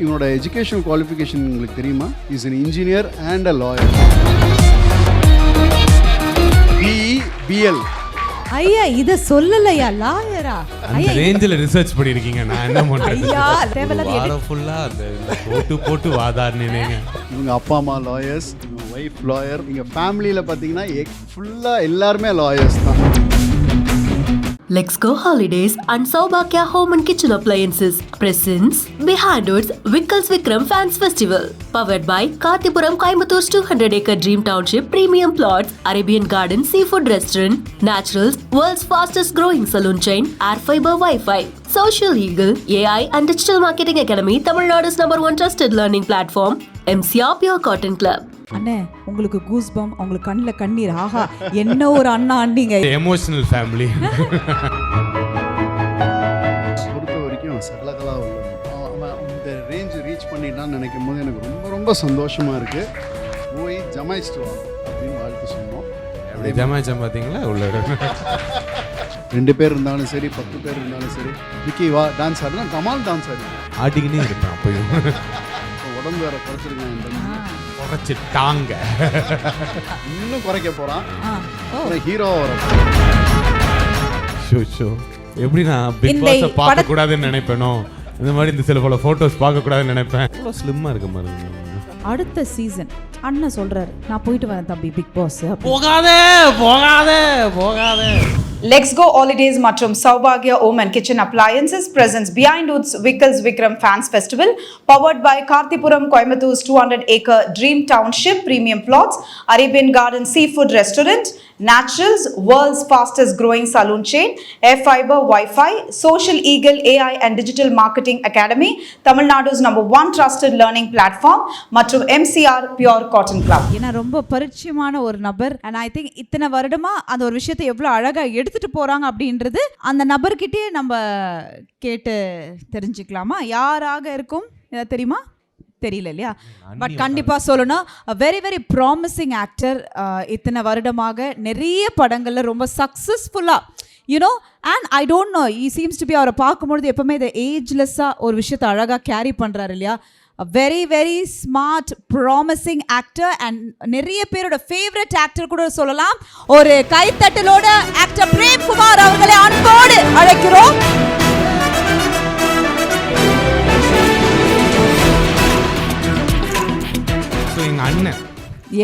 இவனோட education qualification உங்களுக்கு தெரியுமா? Is an engineer and a lawyer. BEBL. ஐயா இத சொல்லலையா லாயரா? அந்த ரேஞ்சில ரிசர்ச் பண்ணிருக்கீங்க. நான் என்ன பண்றது? ஐயா தேவலதி வாரம் ஃபுல்லா அந்த போட்டு வாதாடுனீங்க. இவங்க அப்பா அம்மா லாயர்ஸ், இவங்க ஒய்ஃப் லாயர். இங்க ஃபேமிலியில பாத்தீங்கன்னா ஃபுல்லா எல்லாருமே லாயர்ஸ் தான். Let's Go Holidays and Saubhagya Home and Kitchen Appliances presents Behind Woods Vickals Vikram Fans Festival. Powered by Karthipuram Coimbator's 200-acre Dream Township Premium Plots, Arabian Garden Seafood Restaurant, Naturals, World's Fastest Growing Saloon Chain, Air Fiber Wi-Fi, Social Eagle, AI and Digital Marketing Academy, Tamil Nadu's #1 trusted learning platform, MCR Pure Cotton Club. அண்ணே உங்களுக்கு goosebump, உங்களுக்கு கண்ணில் கண்ணீர். ஆஹா என்ன ஒரு அண்ணா அண்டிங்க. Emotional family. பொறுத்த வரைக்கும் சகலகலா உள்ளது. அவன் இந்த ரேஞ்ச் ரீச் பண்ணிட்டான்னு நினைக்கும் போது எனக்கு ரொம்ப ரொம்ப சந்தோஷமா இருக்கு. போய் ஜமாயிச்சிட்டு வா அப்படின்னு வாழ்த்து சொன்னோம். அப்படி ஜமாய்ச்சா பார்த்தீங்களா உள்ள 2 பேர் இருந்தாலும் சரி 10 பேர் இருந்தாலும் சரி, விக்கி வா டான்ஸ் ஆடுனா கமால் டான்ஸ் ஆடு ஆட்டிக்கினே இருப்பேன். அப்பயும் உடம்பு வேற குறைச்சிருக்கேன், குறைச்சிட்டாங்க. இன்னும் குறைக்க போறான். ஹீரோ வர ஷோ எப்படி நான் பிக் பாஸ் பார்க்க கூடாதுன்னு நினைப்பேனோ இந்த மாதிரி இந்த சில பல போட்டோஸ் பார்க்க கூடாதுன்னு நினைப்பேன். அவ்வளோ ஸ்லிம்மா இருக்க மாதிரி. அடுத்த சீசன் அண்ணன் சொல்றாரு நான் போயிட்டு வரேன் தம்பி பிக் பாஸ். போகாதே போகாதே போகாதே. Let's Go Holidays மற்றும் Saubhagya Home and Kitchen Appliances presents Behind Woods Vickals Vikram Fans Festival powered by Karthipuram Coimbator's 200-acre Dream Township Premium Plots, Arabian Garden Seafood Restaurant, Naturals, World's Fastest Growing Saloon Chain, Air Fiber Wi-Fi, Social Eagle AI and Digital Marketing Academy, Tamil Nadu's #1 trusted learning platform மற்றும் MCR Pure Cotton Club. ஏன்னா ரொம்ப பரிச்சயமான ஒரு நபர். And I think இத்தனை வருடமா அந்த ஒரு விஷயத்தை எவ்வளோ அழகா எடுத்துட்டு போறாங்க அப்படின்றது அந்த நபர்கிட்டயே நம்ம கேட்டு தெரிஞ்சுக்கலாமா? யாராக இருக்கும் தெரியுமா? தெரியல இல்லையா? பட் கண்டிப்பா சொல்லணும் வெரி வெரி ப்ராமிசிங் ஆக்டர். இத்தனை வருடமாக நிறைய படங்கள்ல ரொம்ப சக்சஸ்ஃபுல்லா you know and I don't know he seems to be அவரை பார்க்கும்பொழுது எப்பவுமே இதை ஏஜ்லெஸ்ஸாக ஒரு விஷயத்தை அழகாக கேரி பண்ணுறாரு இல்லையா? Very very smart promising actor and நிறைய பேரோட ஃபேவரட் ஆக்டர் கூட சொல்லலாம். ஒரு கைத்தட்டலோட ஆக்டர் பிரேம்குமார் அவர்களை அன்போடு அழைக்கிறோம். எங்க அண்ணன்.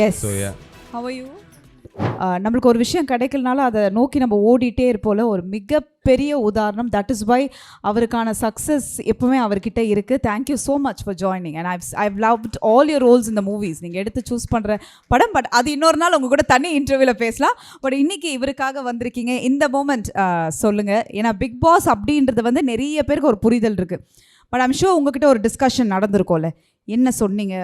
Yes how are you? நம்மளுக்கு ஒரு விஷயம் கிடைக்கலனாலும் அதை நோக்கி நம்ம ஓடிட்டே இருப்போம்ல. ஒரு மிகப்பெரிய உதாரணம். தட் இஸ் வை அவருக்கான சக்ஸஸ் எப்பவுமே அவர்கிட்ட இருக்குது. Thank you so much for joining and I've loved all your roles இந்த மூவிஸ். நீங்கள் எடுத்து சூஸ் பண்ணுற படம். பட் அது இன்னொரு நாள் உங்கள் கூட தனி இன்டர்வியூவில் பேசலாம். பட் இன்றைக்கி இவருக்காக வந்திருக்கீங்க. இந்த மூமெண்ட் சொல்லுங்கள். ஏன்னா பிக் பாஸ் அப்படின்றது வந்து நிறைய பேருக்கு ஒரு புரிதல் இருக்குது. பட் ஐம் ஷூர் உங்ககிட்ட ஒரு டிஸ்கஷன் நடந்திருக்கோம்ல. என்ன சொன்னீங்க?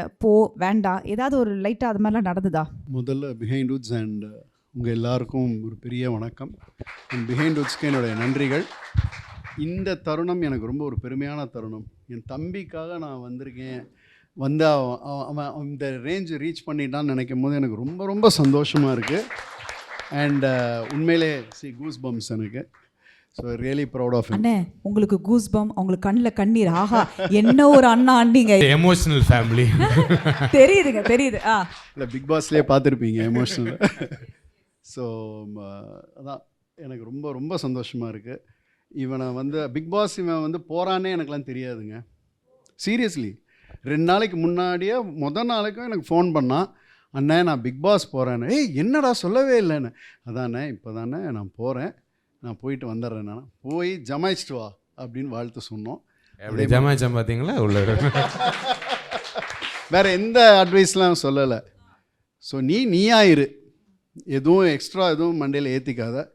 வேண்டாம் ஏதாவது ஒரு லைட்டாக அது மாதிரிலாம் நடந்ததா? முதல்ல பிஹைண்ட் வுட்ஸ் அண்ட் உங்கள் எல்லாருக்கும் ஒரு பெரிய வணக்கம். அண்ட் பிஹைண்ட் வுட்ஸ்க்கு என்னுடைய நன்றிகள். இந்த தருணம் எனக்கு ரொம்ப ஒரு பெருமையான தருணம். என் தம்பிக்காக நான் வந்திருக்கேன். வந்து அவன் இந்த ரேஞ்ச் ரீச் பண்ணிட்டான்னு நினைக்கும் போது எனக்கு ரொம்ப ரொம்ப சந்தோஷமாக இருக்குது. அண்ட் உண்மையிலே கூஸ் பம்ப்ஸ் எனக்கு. So really proud of. அண்ணே உங்களுக்கு கூஸ்பம், உங்களுக்கு கண்ணில் கண்ணீர். ஆஹா என்ன ஒரு அண்ணா அண்டிங்க. Emotional family. தெரியுதுங்க தெரியுது. இல்லை பிக் பாஸ்லேயே பார்த்துருப்பீங்க எமோஷனல். ஸோ அதான் எனக்கு ரொம்ப ரொம்ப சந்தோஷமாக இருக்குது. இவனை வந்து பிக் பாஸ் இவன் வந்து போகிறானே எனக்குலாம் தெரியாதுங்க. சீரியஸ்லி 2 நாளைக்கு முன்னாடியே நாளைக்கும் எனக்கு ஃபோன் பண்ணான். அண்ணே நான் பிக் பாஸ் போகிறேன்னு. ஏய் என்னடா சொல்லவே இல்லைன்னு. அதானே இப்போ தானே நான் போகிறேன், நான் போயிட்டு வந்துடுறேன். நான் போய் ஜமாயிச்சிட்டு வா அப்படின்னு வாழ்த்து சொன்னோம். அப்படி ஜமாய்ச்சா பார்த்தீங்களா உள்ள வேறு எந்த அட்வைஸ்லாம் சொல்லலை. ஸோ நீயா இரு, எதுவும் எக்ஸ்ட்ரா எதுவும் மண்டையில் ஏற்றிக்காத,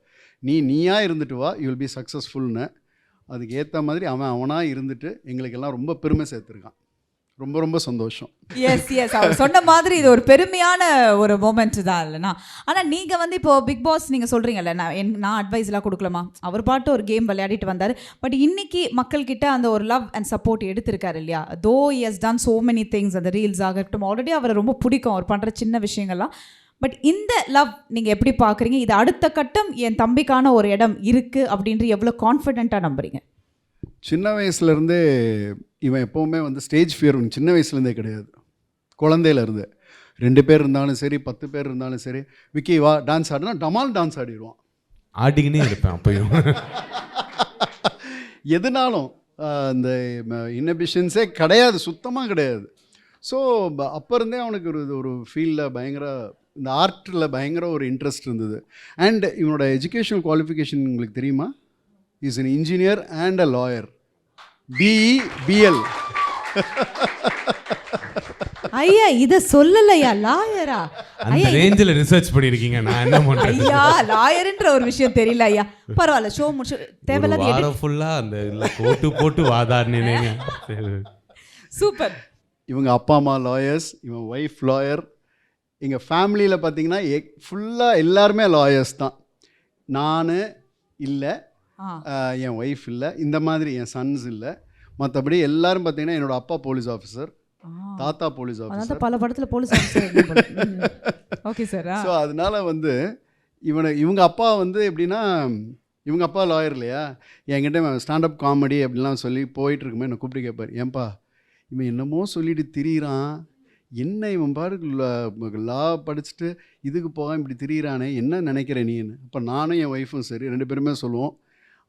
நீயா இருந்துட்டு வா, யூ வில் பி சக்ஸஸ்ஃபுல்னு. அதுக்கு ஏற்ற மாதிரி அவனாக இருந்துட்டு எங்களுக்கெல்லாம் ரொம்ப பெருமை சேர்த்துருக்கான். ரொம்ப ரொம்ப சந்தோஷம். எஸ் அவர் சொன்ன மாதிரி இது ஒரு பெருமையான ஒரு மொமெண்ட் தான் இல்லைண்ணா. ஆனால் நீங்கள் வந்து இப்போது பிக் பாஸ் நீங்கள் சொல்கிறீங்கல்ல, நான் அட்வைஸ்லாம் கொடுக்கலாமா? அவர் பாட்டு ஒரு கேம் விளையாடிட்டு வந்தார். பட் இன்னைக்கு மக்கள்கிட்ட அந்த ஒரு லவ் அண்ட் சப்போர்ட் எடுத்திருக்காரு இல்லையா? Though he has done so many things. அந்த ரீல்ஸ் ஆகட்டும், ஆல்ரெடி அவரை ரொம்ப பிடிக்கும் அவர் பண்ணுற சின்ன விஷயங்கள்லாம். பட் இந்த லவ் நீங்கள் எப்படி பார்க்குறீங்க? இது அடுத்த கட்டம் என் தம்பிக்கான ஒரு இடம் இருக்குது அப்படின்ட்டு எவ்வளோ கான்ஃபிடென்ட்டாக நம்புறீங்க? சின்ன வயசுலேருந்தே இவன் எப்போவுமே வந்து ஸ்டேஜ் ஃபியர் சின்ன வயசுலேருந்தே கிடையாது, குழந்தையிலேருந்து. 2 பேர் இருந்தாலும் சரி 10 பேர் இருந்தாலும் சரி, விக்கி வா டான்ஸ் ஆடுனா டமால் டான்ஸ் ஆடிடுவான். ஆடிக்கினே இருப்பேன் அப்பயும். எதுனாலும் அந்த இன்னபிஷன்ஸே கிடையாது, சுத்தமாக கிடையாது. ஸோ அப்போ இருந்தே அவனுக்கு ஒரு ஃபீல்டில் பயங்கர இந்த ஆர்ட்டில் பயங்கர ஒரு இன்ட்ரெஸ்ட் இருந்தது. அண்ட் இவனோட எஜுகேஷனல் குவாலிஃபிகேஷன் உங்களுக்கு தெரியுமா? Is an engineer and a lawyer, BE BL. ஐயா இத சொல்லலையா லாயரா? அந்த ரேஞ்சில் ரிசர்ச் பண்ணியிருக்கீங்க, நான் என்ன பண்ணுறேன்? ஐயா லாயர்ன்ற ஒரு விஷயம் தெரியல ஐயா. பரவாயில்ல, ஷோ முடிச்சு தேவையில்லாத வாரம் ஃபுல்லாக அந்த இல்லை கோட்டு போட்டு வாதாடினேங்க. சூப்பர். இவங்க அப்பா அம்மா லாயர்ஸ், இவன் ஒய்ஃப் லாயர். எங்கள் ஃபேமிலியில் பார்த்தீங்கன்னா ஃபுல்லாக எல்லாருமே லாயர்ஸ் தான். நான் இல்லை, என் ஒய்ஃப் இல்லை, இந்த மாதிரி என் சன்ஸ் இல்லை. மற்றபடி எல்லாரும் பார்த்தீங்கன்னா என்னோட அப்பா போலீஸ் ஆஃபீஸர், தாத்தா போலீஸ் ஆஃபீஸர், பல படத்துல police officer. Okay sir. So அதனால வந்து இவங்க அப்பா வந்து எப்படின்னா, இவங்க அப்பா லாயர் இல்லையா, என்கிட்ட ஸ்டாண்டப் காமெடி அப்படிலாம் சொல்லி போயிட்டுருக்குமே என்னை கூப்பிட்டு கேட்பார், ஏன்பா இவன் என்னமோ சொல்லிட்டு திரியிறான், என்ன இவன் பாருக்கு லா படிச்சுட்டு இதுக்கு போக இப்படி திரியிறானே, என்ன நினைக்கிற நீன்னு. அப்போ நானும் என் ஒய்ஃபும் சரி 2 பேருமே சொல்லுவோம்,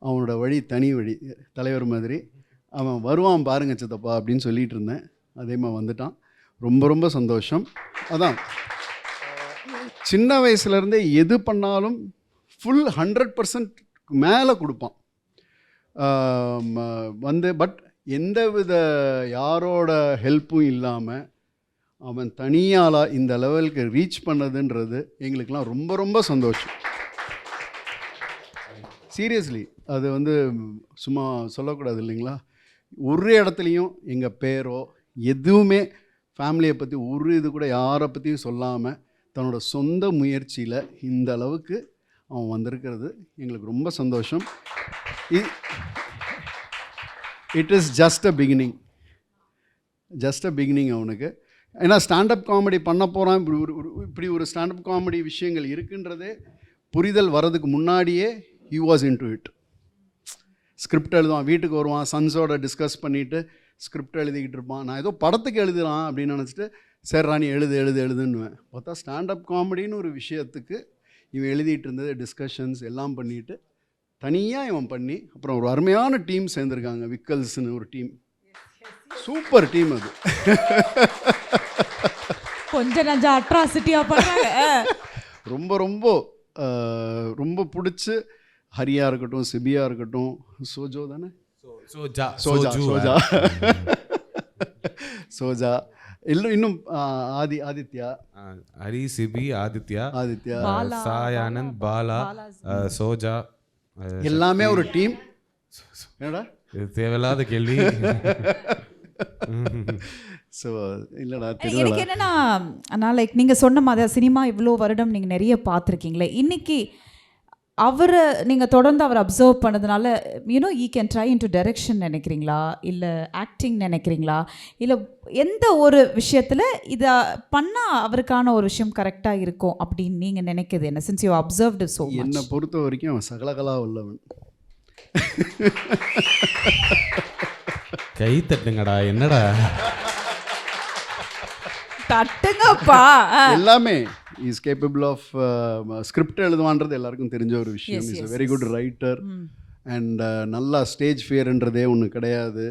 அவனோட வழி தனி வழி, தலைவர் மாதிரி அவன் வருவான் பாருங்க சித்தப்பா அப்படின்னு சொல்லிகிட்டு இருந்தேன். அதே மாதிரி வந்துட்டான். ரொம்ப ரொம்ப சந்தோஷம். அதான் சின்ன வயசுலேருந்தே எது பண்ணாலும் ஃபுல் 100% மேலே கொடுப்பான் வந்து. பட் எந்தவித யாரோட ஹெல்ப்பும் இல்லாமல் அவன் தனியாளாக இந்த லெவலுக்கு ரீச் பண்ணதுன்றது எங்களுக்கெல்லாம் ரொம்ப ரொம்ப சந்தோஷம். சீரியஸ்லி அது வந்து சும்மா சொல்லக்கூடாது இல்லைங்களா. ஒரு இடத்துலையும் எங்கள் பேரோ எதுவுமே ஃபேமிலியை பற்றி ஒரு இது கூட யாரை பற்றியும் சொல்லாமல் தன்னோட சொந்த முயற்சியில் இந்த அளவுக்கு அவன் வந்திருக்கிறது எங்களுக்கு ரொம்ப சந்தோஷம். It is just a beginning அவனுக்கு. ஏன்னா ஸ்டாண்டப் காமெடி பண்ண போகிறான், இப்படி ஒரு ஸ்டாண்டப் காமெடி விஷயங்கள் இருக்குன்றதே புரிதல் வர்றதுக்கு முன்னாடியே he was into it. Script எழுதுவான், வீட்டுக்கு வருவான், சன்ஸோட டிஸ்கஸ் பண்ணிவிட்டு ஸ்கிரிப்ட் எழுதிக்கிட்டு இருப்பான். நான் ஏதோ படத்துக்கு எழுதுறான் அப்படின்னு நினச்சிட்டு சரி ராணி எழுதுன்னுவேன். பார்த்தா ஸ்டாண்டப் காமெடின்னு ஒரு விஷயத்துக்கு இவன் எழுதிட்டு இருந்தது, டிஸ்கஷன்ஸ் எல்லாம் பண்ணிவிட்டு தனியாக இவன் பண்ணி அப்புறம் ஒரு அருமையான டீம் சேர்ந்துருக்காங்க, விக்கல்ஸ்னு ஒரு டீம், சூப்பர் டீம். அது கொஞ்சம் நஞ்சம் அட்ராசிட்டியாக பண்ணுறாங்க. ரொம்ப ரொம்ப ரொம்ப பிடிச்சி ஹரியா இருக்கட்டும், சிபியா இருக்கட்டும், சோஜோ தானே, சோஜா இன்னும் ஆதித்யா, ஹரி, சிபி, ஆதித்யா, சாயானந்த், பாலா, சோஜா, எல்லாமே ஒரு டீம். என்னடா தேவையில்லாத கேள்வி. ஸோ இல்லைடா எனக்கு என்னன்னா, நான் லைக் நீங்கள் சொன்ன மாதிரி சினிமா இவ்வளோ வருடம் நீங்கள் நிறைய பார்த்துருக்கீங்களே, இன்னைக்கு அவரை நீங்கள் தொடர்ந்து அவரை அப்சர்வ் பண்ணதுனால you know E can try in to direction நினைக்கிறீங்களா, இல்லை ஆக்டிங் நினைக்கிறீங்களா, இல்லை எந்த ஒரு விஷயத்தில் இதை பண்ணால் அவருக்கான ஒரு விஷயம் கரெக்டாக இருக்கும் அப்படின்னு நீங்கள் நினைக்கிறது என்ன? Since you observed so much. என்னை பொறுத்த வரைக்கும் அவன் சகலகலா உள்ளவன். கை தட்டுங்கடா, என்னடா தட்டுங்கப்பா. எல்லாமே இஸ் கேப்பபிள் ஆஃப் ஸ்கிரிப்ட் எழுதுவான்றது எல்லாருக்கும் தெரிஞ்ச ஒரு விஷயம். Is a very good writer and நல்லா ஸ்டேஜ் ஃபியர்ன்றதே ஒன்று கிடையாது.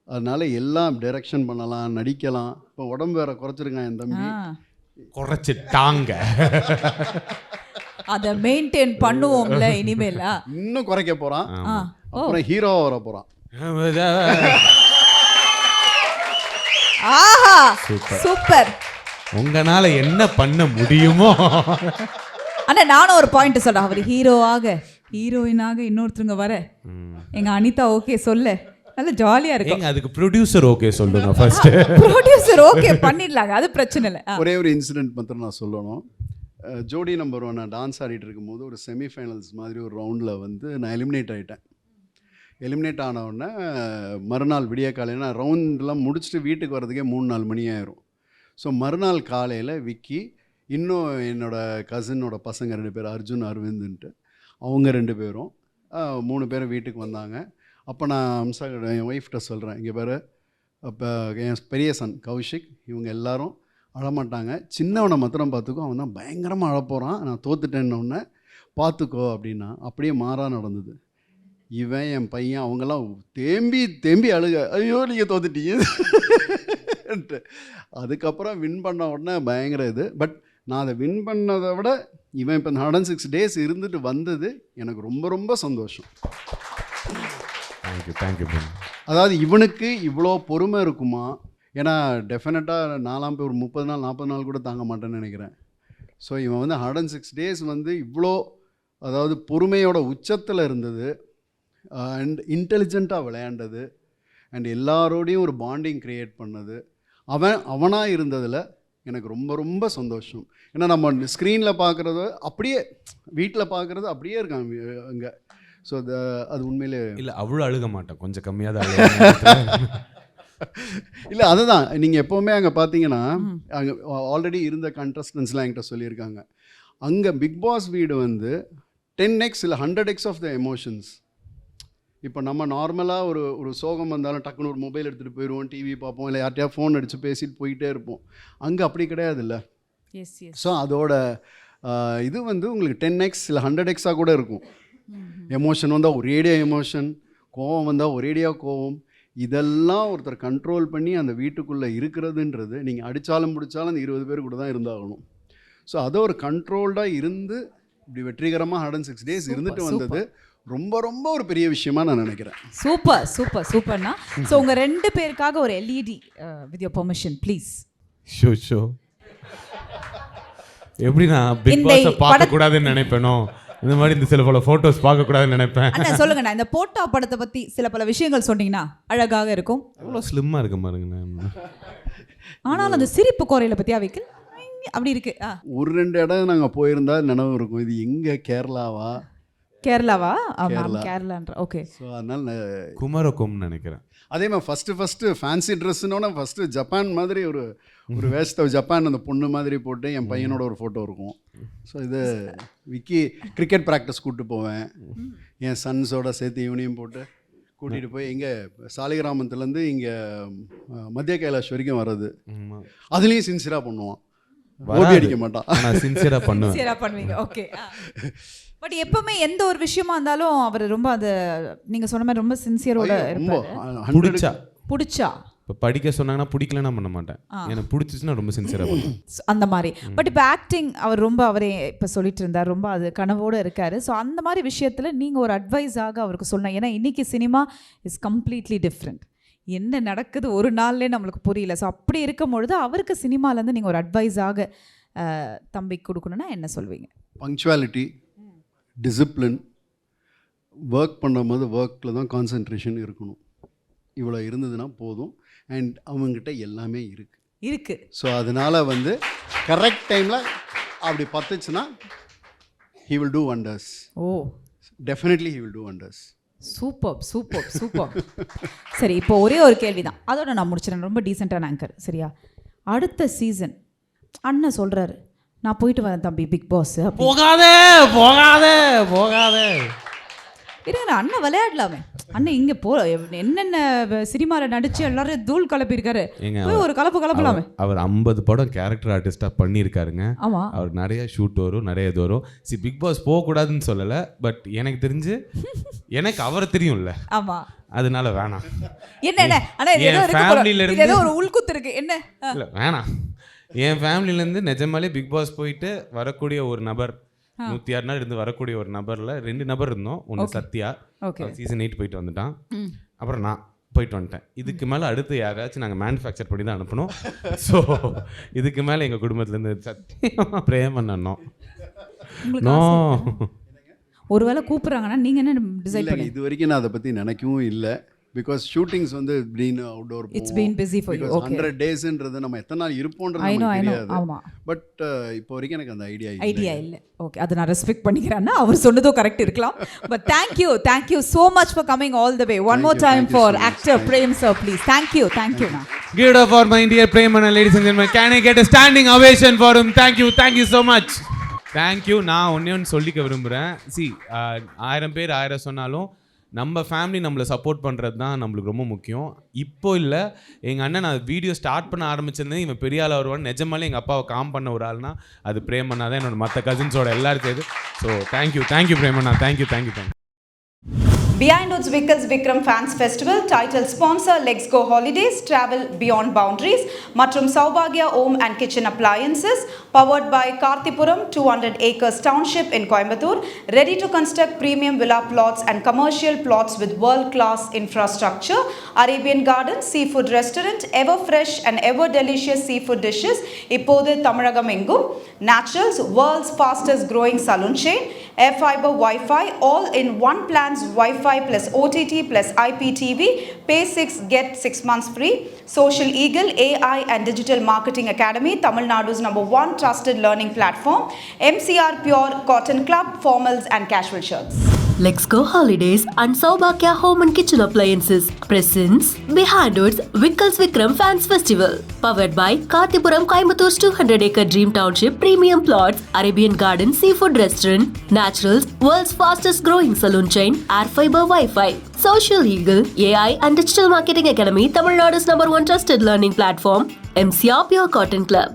அதனால எல்லாம் டைரக்ஷன் பண்ணலாம், நடிக்கலாம். இப்போ உடம்பு வேற குறைச்சிருக்கான் என் தம்பி, குறைச்சிட்டாங்க. அதை மெயின்டைன் பண்ணுவோம்ல இனிமேல். இன்னும் குறைக்க போகிறான், அப்புறம் ஹீரோவாக வர போகிறான். ஆஹா சூப்பர். உங்களால என்ன பண்ண முடியுமோ. அண்ணா நானும் ஒரு பாயிண்ட் சொல்றேன், அவர் ஹீரோவாக ஹீரோயினாக இன்னொருத்தருங்க வர எங்க அனிதா ஓகே சொல்ல நல்ல ஜாலியா இருக்கும். அதுக்கு ப்ரொடியூசர் ஓகே சொல்லுங்க ஃபர்ஸ்ட். ப்ரொடியூசர் ஓகே பண்ணிடலாங்க, அது பிரச்சனை இல்லை. ஒரே ஒரு இன்சிடென்ட் மட்டும் நான் சொல்லணும். ஜோடி நம்பர் 1 நான் டான்ஸ் ஆடிட்டு இருக்கும்போது ஒரு செமிஃபைனல்ஸ் மாதிரி ஒரு ரவுண்டில் வந்து நான் எலிமினேட் ஆகிட்டேன். எலிமினேட் ஆனவுடனே மறுநாள் விடிய காலையில் நான் ரவுண்டெலாம் முடிச்சுட்டு வீட்டுக்கு வரதுக்கே 3-4 மணி ஆயிரும். ஸோ மறுநாள் காலையில் விக்கி இன்னும் என்னோடய கசினோட பசங்க 2 பேர், அர்ஜுன் அரவிந்துன்ட்டு, அவங்க 2 பேரும் 3 பேரும் வீட்டுக்கு வந்தாங்க. அப்போ நான் அம்சா என் ஒய்ஃப்கிட்ட சொல்கிறேன், இங்கே பாரு, அப்போ என் பெரிய சன் கௌஷிக் இவங்க எல்லாரும் அழமாட்டாங்க, சின்னவனை மாத்திரம் பார்த்துக்கோ, அவன் தான் பயங்கரமாக அழப்போகிறான், நான் தோத்துட்டேன்னொன்னே பார்த்துக்கோ அப்படின்னா. அப்படியே மாறாக நடந்தது. இவன் என் பையன் அவங்கெல்லாம் தேம்பி தேம்பி அழுக, ஐயோ நீங்கள் தோத்துட்டீங்க. அதுக்கப்புறம் வின் பண்ண உடனே பயங்கர இது. பட் நான் அதை வின் பண்ணதை விட இவன் இப்போ 106 days இருந்துட்டு வந்தது எனக்கு ரொம்ப ரொம்ப சந்தோஷம். தேங்க்யூ. அதாவது இவனுக்கு இவ்வளோ பொறுமை இருக்குமா? ஏன்னா டெஃபினட்டாக நாலாம் போய் ஒரு 30 நாள் 40 நாள் கூட தாங்க மாட்டேன்னு நினைக்கிறேன். ஸோ இவன் வந்து 106 days வந்து இவ்வளோ, அதாவது பொறுமையோட உச்சத்தில் இருந்தது, அண்ட் இன்டெலிஜென்ட்டாக விளையாண்டது, அண்ட் எல்லாரோடையும் ஒரு பாண்டிங் க்ரியேட் பண்ணது, அவனாக இருந்ததில் எனக்கு ரொம்ப ரொம்ப சந்தோஷம். ஏன்னா நம்ம ஸ்க்ரீனில் பார்க்குறது அப்படியே, வீட்டில் பார்க்குறது அப்படியே இருக்காங்க அங்கே. ஸோ அது உண்மையிலே இல்லை, அவ்வளோ அழுக மாட்டேன், கொஞ்சம் கம்மியாக தான். இல்லை அதுதான், நீங்கள் எப்போவுமே அங்கே பார்த்தீங்கன்னா அங்கே ஆல்ரெடி இருந்த கண்டஸ்டன்ஸ்லாம் என்கிட்ட சொல்லியிருக்காங்க, அங்கே பிக் பாஸ் வீடு வந்து 10x இல்லை 100x ஆஃப் த எமோஷன்ஸ். இப்போ நம்ம நார்மலாக ஒரு சோகம் வந்தாலும் டக்குன்னு ஒரு மொபைல் எடுத்துகிட்டு போயிடுவோம், டிவி பார்ப்போம், இல்லை யார்ட்டையா ஃபோன் அடித்து பேசிட்டு போயிட்டே இருப்போம். அங்கே அப்படி கிடையாது இல்லை. ஸோ அதோட இது வந்து உங்களுக்கு 10x இல்லை 100xஆக கூட இருக்கும். எமோஷன் வந்தால் ஒரேடியா எமோஷன், கோவம் வந்தால் ஒரேடியாக கோவம், இதெல்லாம் ஒருத்தர் கண்ட்ரோல் பண்ணி அந்த வீட்டுக்குள்ளே இருக்கிறதுன்றது, நீங்கள் அடித்தாலும் பிடிச்சாலும் அந்த 20 பேர் கூட தான் இருந்தாகணும். ஸோ அதை ஒரு கண்ட்ரோல்டாக இருந்து இப்படி வெற்றிகரமாக 106 days இருந்துட்டு வந்தது ரொம்ப ரொம்ப ஒரு பெரிய விஷயமா நான் நினைக்கிறேன். சூப்பர்னா. ஸோ உங்கள் 2 பேருக்காக ஒரு LED with your permission please. Show எப்படி நான் பிக் பாஸை பார்க்கக்கூடாதுன்னு நினைப்பேனோ, இந்த மாதிரி இந்த சில பல ஃபோட்டோஸ் பார்க்கக்கூடாதுன்னு நினைப்பேன். அண்ணா சொல்லுங்கண்ணா, இந்த போட்டோ படத்தை பற்றி சில பல விஷயங்கள் சொன்னீங்கன்னா அழகாக இருக்கும். அவ்வளோ ஸ்லிம்மாக இருக்க பாருங்கண்ணா. ஆனால் அந்த சிரிப்பு குறையில பற்றியா வைக்கல் அப்படி இருக்கு. ஒரு 2 இடம் நாங்கள் போயிருந்தா நினைவு இருக்கும், இது எங்கே கேரளாவா? கேரளான்ற. ஓகே. ஸோ அதனால் குமரகோம்னு நினைக்கிறேன். அதே மாதிரி ஃபஸ்ட்டு ஃபேன்சி ட்ரெஸ்ஸுன்னோன்னா ஃபஸ்ட்டு ஜப்பான் மாதிரி ஒரு வேஸ்ட்டை ஜப்பான் அந்த பொண்ணு மாதிரி போட்டு என் பையனோட ஒரு ஃபோட்டோ இருக்கும். ஸோ இது விக்கி கிரிக்கெட் ப்ராக்டிஸ் கூப்பிட்டு போவேன், என் சன்ஸோட சேர்த்து இவனையும் போட்டு கூட்டிகிட்டு போய் இங்கே சாலிகிராமத்துலேருந்து இங்கே மத்திய கைலாஷ் வரைக்கும் வர்றது, அதுலேயும் சின்சியராக பண்ணுவான், ஓடி அடிக்க மாட்டான். நான் சின்சியராக பண்ணுவீங்க. ஓகே. பட் எப்பவுமே எந்த ஒரு விஷயமா இருந்தாலும் அவர் ரொம்ப அது நீங்கள் சொன்ன மாதிரி ரொம்ப சின்சியரோட இருப்பாரு. பிடிச்சா இப்போ படிக்க சொன்னாங்கன்னா பிடிக்கலன்னா பண்ண மாட்டேன், எனக்கு பிடிச்சிச்சுன்னா ரொம்ப சின்சியராக பண்ணுவேன் அந்த மாதிரி. பட் இப்போ ஆக்டிங் அவர் ரொம்ப அவரே இப்போ சொல்லிட்டு இருந்தார், ரொம்ப அது கனவோடு இருக்காரு. ஸோ அந்த மாதிரி விஷயத்தில் நீங்கள் ஒரு அட்வைஸாக அவருக்கு சொல்லணும். ஏன்னா இன்றைக்கி சினிமா இஸ் கம்ப்ளீட்லி டிஃப்ரெண்ட், என்ன நடக்குது ஒரு நாள்லேயே நம்மளுக்கு புரியல. ஸோ அப்படி இருக்கும் பொழுது அவருக்கு சினிமாலேருந்து நீங்கள் ஒரு அட்வைஸாக தம்பிக்கு கொடுக்கணுன்னா என்ன சொல்வீங்க? பங்க்சுவாலிட்டி, டிசிப்ளின், ஒர்க் பண்ணும்போது ஒர்க்கில் தான் கான்சன்ட்ரேஷன் இருக்கணும். இவ்வளோ இருந்ததுன்னா போதும். அண்ட் அவங்ககிட்ட எல்லாமே இருக்குது. ஸோ அதனால் வந்து கரெக்ட் டைமில் அப்படி பத்துச்சுன்னா he will do wonders. Definitely he will do wonders. Super. சரி, இப்போ ஒரே ஒரு கேள்வி தான், அதோட நான் முடிச்சிடறேன். ரொம்ப டீசெண்டான ஆங்கர் சரியா? அடுத்த சீசன் அண்ணன் சொல்கிறாரு, நான் போயிட்டு வரேன் தம்பி பிக் பாஸ். போகாதே இருங்க, அண்ணன் விளையாடலாமே. அண்ணன் இங்கே என்னென்ன சினிமாவில் நடிச்சு எல்லாரும் தூள் கலப்பியிருக்காரு, ஒரு கலப்பலாமே. அவர் 50 படம் கேரக்டர் ஆர்டிஸ்டாக பண்ணியிருக்காருங்க. ஆமாம், அவர் நிறைய ஷூட் வரும், நிறைய இது வரும். பிக் பாஸ் போகக்கூடாதுன்னு சொல்லலை, பட் எனக்கு தெரிஞ்சு எனக்கு அவரை தெரியும்ல. ஆமாம், அதனால வேணாம். என்ன ஃபேமிலியிலேருந்து ஏதோ ஒரு உள்குத்து இருக்கு, என்ன இல்லை வேணாம். என் ஃபேமிலியிலேருந்து நிஜமாலே பிக் பாஸ் போயிட்டு வரக்கூடிய ஒரு நபர், 106 நாள் இருந்து வரக்கூடிய ஒரு நபரில் 2 நபர் இருந்தோம். ஒன்று சத்யா, சீசன் 8 போயிட்டு வந்துட்டான். அப்புறம் நான் போயிட்டு வந்துட்டேன். இதுக்கு மேலே அடுத்து யாராச்சும் நாங்கள் மேனுஃபேக்சர் பண்ணி தான் அனுப்பணும். ஸோ இதுக்கு மேலே எங்கள் குடும்பத்துலேருந்து சத்தியமாக ப்ரேம் பண்ணணும். ஒருவேளை கூப்பிட்றாங்கன்னா நீங்கள் என்ன டிசைட் பண்ணி? இது வரைக்கும் நான் அதை பற்றி நினைக்கவும் இல்லை. பிகாஸ் ஷூட்டிங்ஸ் வந்து outdoor, it's been busy for you. Okay, 100 daysன்றது நம்ம எத்தனை நாள் இருப்போம்ன்றது நமக்கு தெரியாது. ஆமா, பட் இப்போ வரைக்கும் எனக்கு அந்த ஐடியா இல்ல. ஓகே, அதை நான் ரெஸ்பெக்ட் பண்ணிக்கிறேன்னா அவர் சொன்னதும் கரெக்ட் இருக்கலாம். But thank you so much for coming all the way. One more time for actor Prem sir, please. Thank you na. Give it up for my dear Prem and ladies and gentlemen. Can I get a standing ovation for him? Thank you so much. நான் ஒன்று சொல்லிக்க விரும்புகிறேன். 1000 பேர் 1000 சொன்னாலும் நம்ம family நம்மளை support பண்ணுறது தான் நம்மளுக்கு ரொம்ப முக்கியம். இப்போ இல்லை, எங்கள் அண்ணன் நான் வீடியோ ஸ்டார்ட் பண்ண ஆரம்பிச்சிருந்தேன் இவன் பெரிய ஆள் வருவான்னு நிஜமாலே எங்கள் அப்பாவை காம் பண்ண ஒரு ஆள்னா அது பிரேமண்ணா தான், என்னோட மற்ற கசின்ஸோட எல்லாரும் சேர்த்து. ஸோ தேங்க்யூ பிரேமண்ணா, thank you. Behind Woods Vickers Vikram Fans Festival title sponsor Let's Go Holidays Travel Beyond Boundaries மற்றும் Saubhagya Home and Kitchen Appliances powered by Karthipuram 200 acres township in Coimbatore, ready to construct premium villa plots and commercial plots with world class infrastructure, Arabian Gardens Seafood Restaurant, ever fresh and ever delicious seafood dishes இப்போது தமிழகம் எங்கும், Naturals world's fastest growing saloon chain, air fiber Wi-Fi all in one plans Wi-Fi plus OTT plus IPTV, pay 6 get 6 months free. Social Eagle AI and Digital Marketing Academy, Tamil Nadu's #1 trusted learning platform. MCR Pure Cotton Club, formals and casual shirts. Let's Go Holidays and Saubhagya Home and Kitchen Appliances presents Behind Woods Vickers Vikram Fans Festival, powered by Karthipuram Coimbatore 200 acre Dream Township Premium Plots, Arabian Garden Seafood Restaurant, Naturals world's fastest growing saloon chain, air fiber Wi-Fi, Social Eagle AI and Digital Marketing Academy, Tamil Nadu's #1 trusted learning platform, MCR Pure Cotton Club.